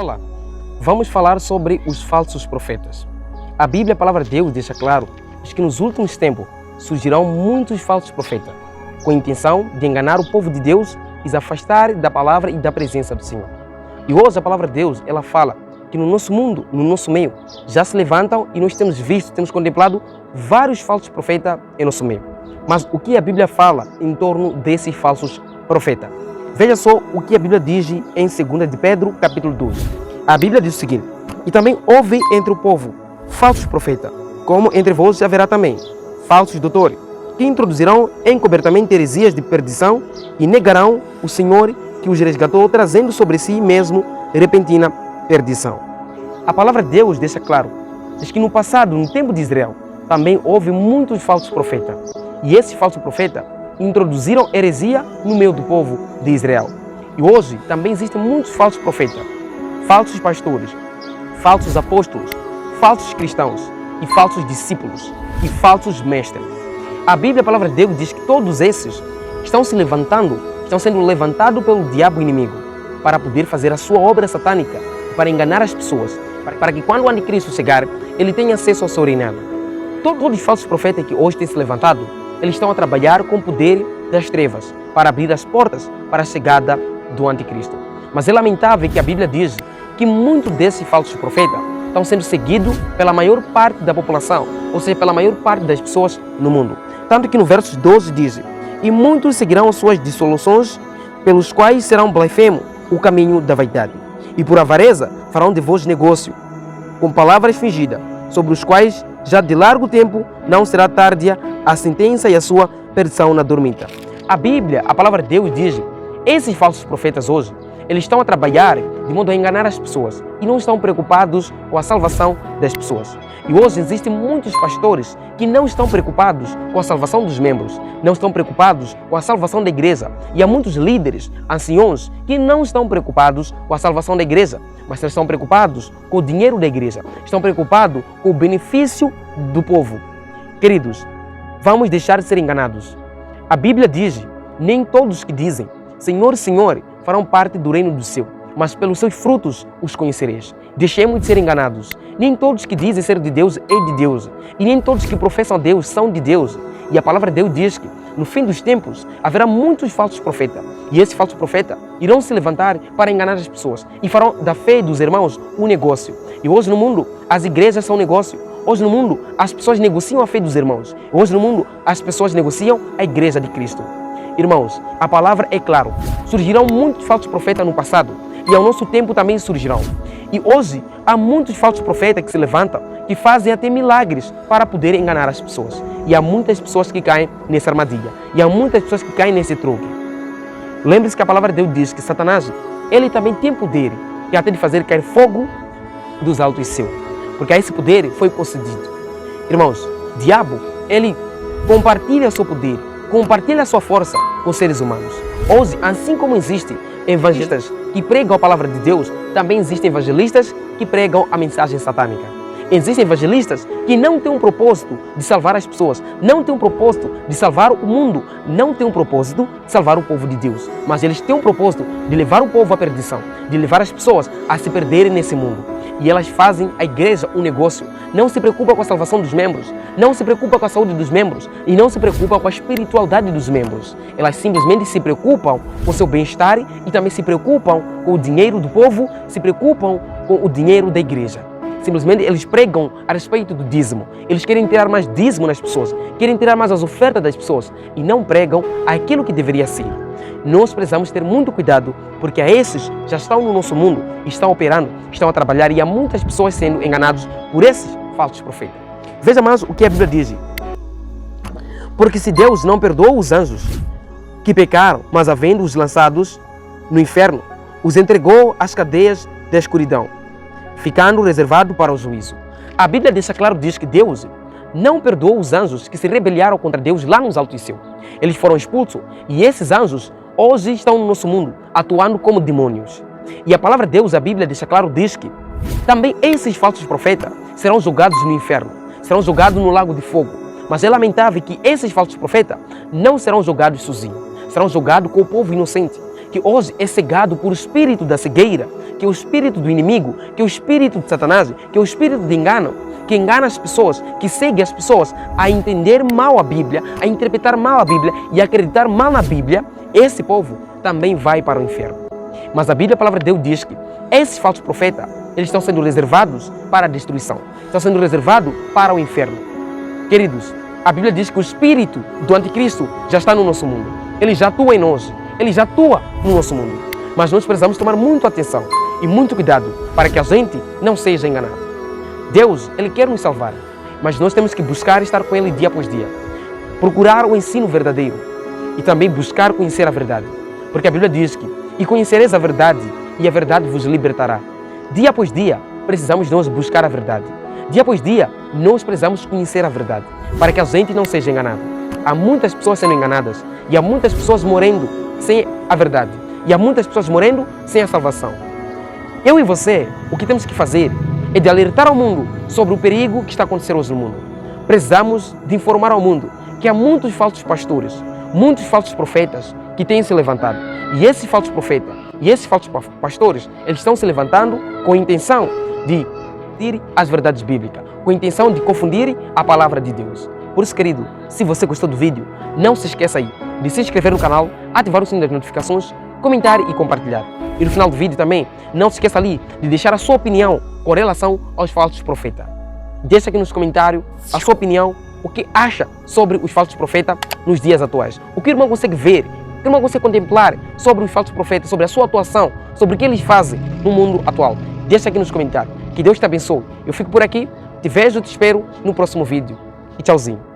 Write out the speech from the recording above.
Olá, vamos falar sobre os falsos profetas. A Bíblia, a palavra de Deus, deixa claro que nos últimos tempos surgirão muitos falsos profetas, com a intenção de enganar o povo de Deus e os afastar da palavra e da presença do Senhor. E hoje a palavra de Deus, ela fala que no nosso mundo, no nosso meio, já se levantam e nós temos visto, temos contemplado vários falsos profetas em nosso meio. Mas o que a Bíblia fala em torno desses falsos profetas? Veja só o que a Bíblia diz em 2 de Pedro, capítulo 12. A Bíblia diz o seguinte: e também houve entre o povo falsos profetas, como entre vós haverá também falsos doutores, que introduzirão encobertamente heresias de perdição e negarão o Senhor que os resgatou, trazendo sobre si mesmo repentina perdição. A palavra de Deus deixa claro, diz que no passado, no tempo de Israel, também houve muitos falsos profetas. E esses falsos profetas introduziram heresia no meio do povo de Israel. E hoje também existem muitos falsos profetas, falsos pastores, falsos apóstolos, falsos cristãos e falsos discípulos e falsos mestres. A Bíblia, a palavra de Deus, diz que todos esses estão se levantando, estão sendo levantados pelo diabo inimigo para poder fazer a sua obra satânica, para enganar as pessoas, para que quando o anticristo chegar, ele tenha acesso ao seu reinado. Todos os falsos profetas que hoje têm se levantado, eles estão a trabalhar com o poder das trevas para abrir as portas para a chegada do anticristo. Mas é lamentável que a Bíblia diz que muitos desses falsos profetas estão sendo seguidos pela maior parte da população, ou seja, pela maior parte das pessoas no mundo. Tanto que no verso 12 diz: e muitos seguirão as suas dissoluções, pelos quais serão blasfemo o caminho da vaidade. E por avareza farão de vós negócio, com palavras fingidas, sobre os quais já de largo tempo não será tardia a sentença e a sua perdição na dormita. A Bíblia, a palavra de Deus diz, esses falsos profetas hoje, eles estão a trabalhar de modo a enganar as pessoas e não estão preocupados com a salvação das pessoas. E hoje existem muitos pastores que não estão preocupados com a salvação dos membros, não estão preocupados com a salvação da igreja. E há muitos líderes, anciãos, que não estão preocupados com a salvação da igreja, mas estão preocupados com o dinheiro da igreja, estão preocupados com o benefício do povo. Queridos, vamos deixar de ser enganados. A Bíblia diz, nem todos que dizem Senhor, Senhor, farão parte do reino do céu, mas pelos seus frutos os conhecereis. Deixemos de ser enganados. Nem todos que dizem ser de Deus é de Deus, e nem todos que professam Deus são de Deus. E a palavra de Deus diz que no fim dos tempos haverá muitos falsos profetas, e esses falsos profetas irão se levantar para enganar as pessoas e farão da fé dos irmãos um negócio. E hoje no mundo as igrejas são negócio. Hoje no mundo as pessoas negociam a fé dos irmãos. Hoje no mundo as pessoas negociam a igreja de Cristo. Irmãos, a palavra é clara. Surgirão muitos falsos profetas no passado e ao nosso tempo também surgirão. E hoje há muitos falsos profetas que se levantam, que fazem até milagres para poder enganar as pessoas. E há muitas pessoas que caem nessa armadilha. E há muitas pessoas que caem nesse truque. Lembre-se que a palavra de Deus diz que Satanás, ele também tem poder, que até de fazer cair fogo dos altos céus. Porque a esse poder foi concedido. Irmãos, o diabo, ele compartilha seu poder, compartilha a sua força com os seres humanos. Hoje, assim como existem evangelistas que pregam a palavra de Deus, também existem evangelistas que pregam a mensagem satânica. Existem evangelistas que não têm um propósito de salvar as pessoas, não têm um propósito de salvar o mundo, não têm um propósito de salvar o povo de Deus, mas eles têm um propósito de levar o povo à perdição, de levar as pessoas a se perderem nesse mundo. E elas fazem a igreja um negócio. Não se preocupa com a salvação dos membros, não se preocupa com a saúde dos membros e não se preocupa com a espiritualidade dos membros. Elas simplesmente se preocupam com o seu bem-estar e também se preocupam com o dinheiro do povo, se preocupam com o dinheiro da igreja. Simplesmente eles pregam a respeito do dízimo. Eles querem tirar mais dízimo nas pessoas, querem tirar mais as ofertas das pessoas e não pregam aquilo que deveria ser. Nós precisamos ter muito cuidado, porque esses já estão no nosso mundo, estão operando, estão a trabalhar e há muitas pessoas sendo enganadas por esses falsos profetas. Veja mais o que a Bíblia diz. Porque se Deus não perdoou os anjos que pecaram, mas havendo-os lançados no inferno, os entregou às cadeias da escuridão, ficando reservado para o juízo. A Bíblia deixa claro, diz que Deus não perdoou os anjos que se rebelaram contra Deus lá nos altos céus. Eles foram expulsos e esses anjos hoje estão no nosso mundo, atuando como demônios. E a palavra de Deus, a Bíblia deixa claro, diz que também esses falsos profetas serão julgados no inferno, serão julgados no lago de fogo. Mas é lamentável que esses falsos profetas não serão julgados sozinhos, serão julgados com o povo inocente, que hoje é cegado por espírito da cegueira, que é o espírito do inimigo, que é o espírito de Satanás, que é o espírito de engano, que engana as pessoas, que segue as pessoas a entender mal a Bíblia, a interpretar mal a Bíblia e a acreditar mal na Bíblia, esse povo também vai para o inferno. Mas a Bíblia, a palavra de Deus, diz que esses falsos profetas, eles estão sendo reservados para a destruição, estão sendo reservados para o inferno. Queridos, a Bíblia diz que o espírito do anticristo já está no nosso mundo. Ele já atua em nós, ele já atua no nosso mundo. Mas nós precisamos tomar muita atenção e muito cuidado para que a gente não seja enganado. Deus, Ele quer nos salvar, mas nós temos que buscar estar com Ele dia após dia. Procurar o ensino verdadeiro e também buscar conhecer a verdade. Porque a Bíblia diz que e conhecereis a verdade e a verdade vos libertará. Dia após dia, precisamos nós buscar a verdade. Dia após dia, nós precisamos conhecer a verdade, para que a gente não seja enganado. Há muitas pessoas sendo enganadas e há muitas pessoas morrendo sem a verdade. E há muitas pessoas morrendo sem a salvação. Eu e você, o que temos que fazer é de alertar ao mundo sobre o perigo que está acontecendo hoje no mundo. Precisamos de informar ao mundo que há muitos falsos pastores, muitos falsos profetas que têm se levantado. E esses falsos profetas e esses falsos pastores, eles estão se levantando com a intenção de confundir as verdades bíblicas, com a intenção de confundir a palavra de Deus. Por isso, querido, se você gostou do vídeo, não se esqueça aí de se inscrever no canal, ativar o sininho das notificações, comentar e compartilhar. E no final do vídeo também, não se esqueça ali de deixar a sua opinião com relação aos falsos profetas. Deixa aqui nos comentários a sua opinião, o que acha sobre os falsos profetas nos dias atuais. O que o irmão consegue ver, o que o irmão consegue contemplar sobre os falsos profetas, sobre a sua atuação, sobre o que eles fazem no mundo atual. Deixa aqui nos comentários. Que Deus te abençoe. Eu fico por aqui, te vejo, te espero no próximo vídeo. E tchauzinho.